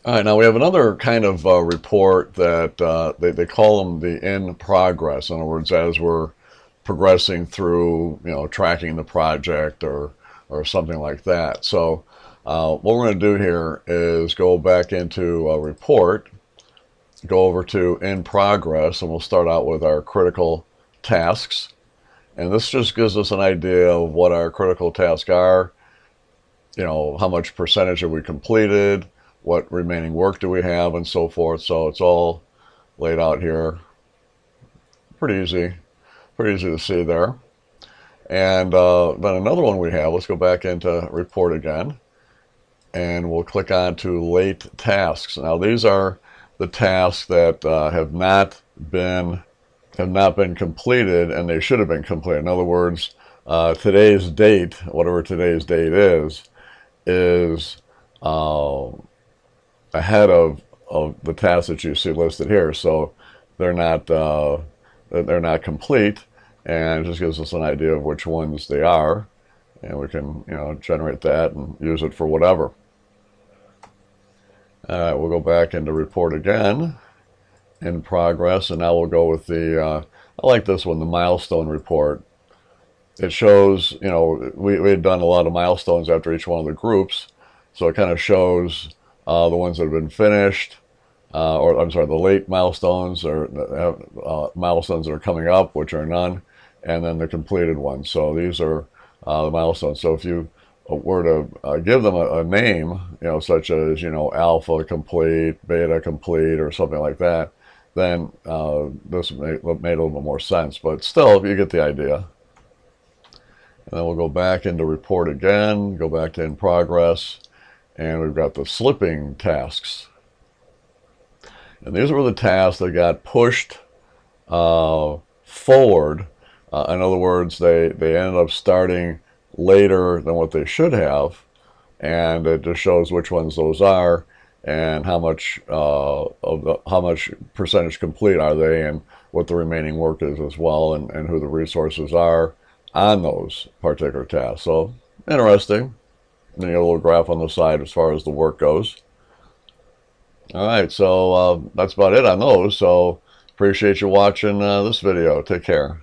All right, now we have another kind of report that they call them the in progress. In other words, as we're progressing through, tracking the project or something like that. So what we're going to do here is go back into a report, go over to in progress, and we'll start out with our critical tasks. And this just gives us an idea of what our critical tasks are, how much percentage have we completed, what remaining work do we have, and so forth. So it's all laid out here. Pretty easy to see there. And then another one we have, let's go back into report again, and we'll click on to late tasks. Now these are the tasks that have not been completed, and they should have been completed. In other words, today's date, whatever today's date is ahead of the tasks that you see listed here. So they're not complete, and it just gives us an idea of which ones they are, and we can generate that and use it for whatever. All right, we'll go back into report again, in progress, and now we'll go with the I like this one, the milestone report. It shows, we had done a lot of milestones after each one of the groups, so it kind of shows the ones that have been finished, or I'm sorry, the late milestones, or milestones that are coming up, which are none, and then the completed ones. So these are the milestones. So if you were to give them a name, such as, alpha complete, beta complete, or something like that, then this made a little bit more sense. But still, you get the idea. And then we'll go back into report again, go back to in progress, and we've got the slipping tasks. And these were the tasks that got pushed forward. In other words, they ended up starting later than what they should have, and it just shows which ones those are and how much how much percentage complete are they, and what the remaining work is as well, and who the resources are on those particular tasks. So interesting. Then you got a little graph on the side as far as the work goes. All right, so that's about it on those. So appreciate you watching this video. Take care.